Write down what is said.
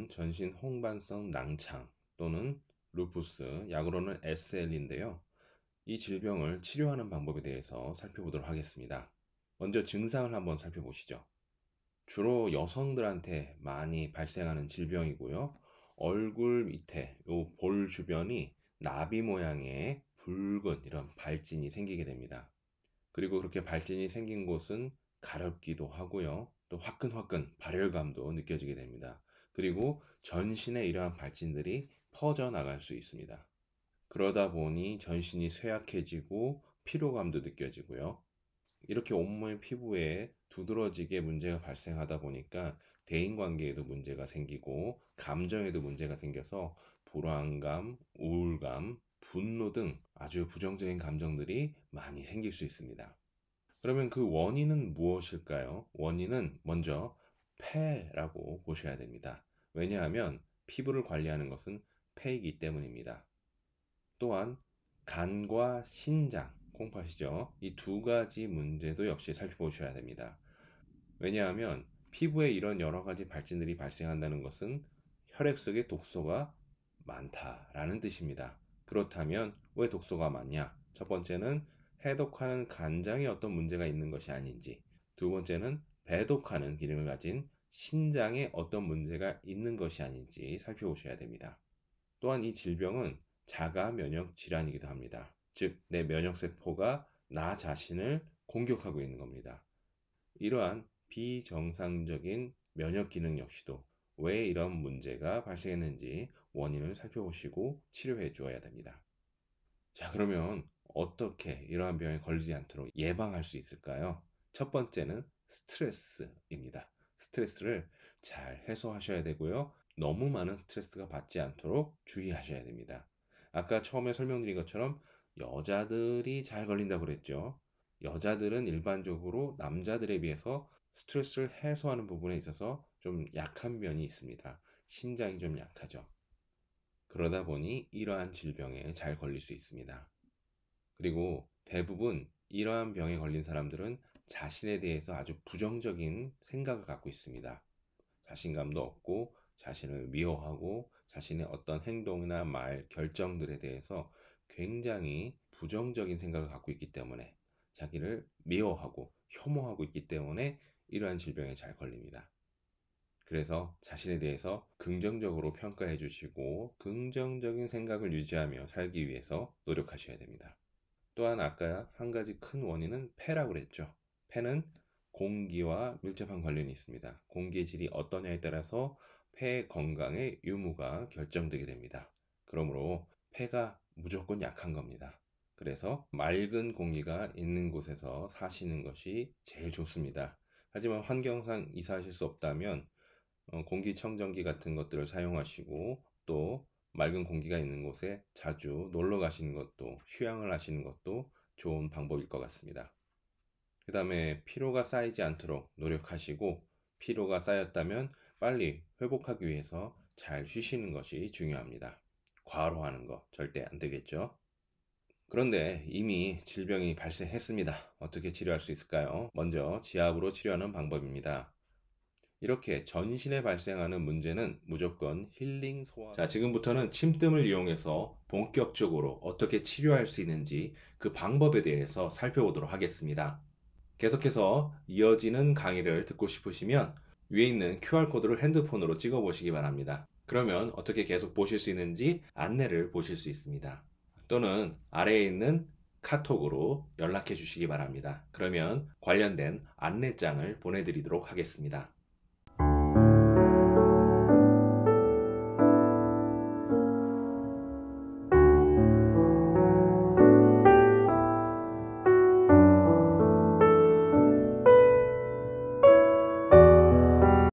질병은 전신 홍반성 낭창 또는 루푸스, 약으로는 SL인데요. 이 질병을 치료하는 방법에 대해서 살펴보도록 하겠습니다. 먼저 증상을 한번 살펴보시죠. 주로 여성들한테 많이 발생하는 질병이고요. 얼굴 밑에 요 볼 주변이 나비 모양의 붉은 이런 발진이 생기게 됩니다. 그리고 그렇게 발진이 생긴 곳은 가렵기도 하고요. 또 화끈화끈 발열감도 느껴지게 됩니다. 그리고 전신에 이러한 발진들이 퍼져나갈 수 있습니다. 그러다 보니 전신이 쇠약해지고 피로감도 느껴지고요. 이렇게 온몸 피부에 두드러지게 문제가 발생하다 보니까 대인관계에도 문제가 생기고 감정에도 문제가 생겨서 불안감, 우울감, 분노 등 아주 부정적인 감정들이 많이 생길 수 있습니다. 그러면 그 원인은 무엇일까요? 원인은 먼저 폐라고 보셔야 됩니다. 왜냐하면 피부를 관리하는 것은 폐이기 때문입니다. 또한 간과 신장, 콩팥이죠. 이 두 가지 문제도 역시 살펴보셔야 됩니다. 왜냐하면 피부에 이런 여러 가지 발진들이 발생한다는 것은 혈액 속에 독소가 많다라는 뜻입니다. 그렇다면 왜 독소가 많냐? 첫 번째는 해독하는 간장에 어떤 문제가 있는 것이 아닌지, 두 번째는 배독하는 기능을 가진 신장에 어떤 문제가 있는 것이 아닌지 살펴보셔야 됩니다. 또한 이 질병은 자가 면역 질환이기도 합니다. 즉, 내 면역세포가 나 자신을 공격하고 있는 겁니다. 이러한 비정상적인 면역 기능 역시도 왜 이런 문제가 발생했는지 원인을 살펴보시고 치료해 주어야 됩니다. 자, 그러면 어떻게 이러한 병에 걸리지 않도록 예방할 수 있을까요? 첫 번째는 스트레스입니다. 스트레스를 잘 해소하셔야 되고요. 너무 많은 스트레스가 받지 않도록 주의하셔야 됩니다. 아까 처음에 설명드린 것처럼 여자들이 잘 걸린다고 그랬죠. 여자들은 일반적으로 남자들에 비해서 스트레스를 해소하는 부분에 있어서 좀 약한 면이 있습니다. 심장이 좀 약하죠. 그러다 보니 이러한 질병에 잘 걸릴 수 있습니다. 그리고 대부분 이러한 병에 걸린 사람들은 자신에 대해서 아주 부정적인 생각을 갖고 있습니다. 자신감도 없고 자신을 미워하고 자신의 어떤 행동이나 말, 결정들에 대해서 굉장히 부정적인 생각을 갖고 있기 때문에 자기를 미워하고 혐오하고 있기 때문에 이러한 질병에 잘 걸립니다. 그래서 자신에 대해서 긍정적으로 평가해 주시고 긍정적인 생각을 유지하며 살기 위해서 노력하셔야 됩니다. 또한 아까 한 가지 큰 원인은 폐라고 그랬죠. 폐는 공기와 밀접한 관련이 있습니다. 공기의 질이 어떠냐에 따라서 폐 건강의 유무가 결정되게 됩니다. 그러므로 폐가 무조건 약한 겁니다. 그래서 맑은 공기가 있는 곳에서 사시는 것이 제일 좋습니다. 하지만 환경상 이사하실 수 없다면 공기청정기 같은 것들을 사용하시고 또 맑은 공기가 있는 곳에 자주 놀러 가시는 것도 휴양을 하시는 것도 좋은 방법일 것 같습니다. 그 다음에 피로가 쌓이지 않도록 노력하시고 피로가 쌓였다면 빨리 회복하기 위해서 잘 쉬시는 것이 중요합니다. 과로하는 거 절대 안 되겠죠. 그런데 이미 질병이 발생했습니다. 어떻게 치료할 수 있을까요? 먼저 지압으로 치료하는 방법입니다. 이렇게 전신에 발생하는 문제는 무조건 힐링 소화. 자, 지금부터는 침뜸을 이용해서 본격적으로 어떻게 치료할 수 있는지 그 방법에 대해서 살펴보도록 하겠습니다. 계속해서 이어지는 강의를 듣고 싶으시면 위에 있는 QR코드를 핸드폰으로 찍어 보시기 바랍니다. 그러면 어떻게 계속 보실 수 있는지 안내를 보실 수 있습니다. 또는 아래에 있는 카톡으로 연락해 주시기 바랍니다. 그러면 관련된 안내장을 보내드리도록 하겠습니다.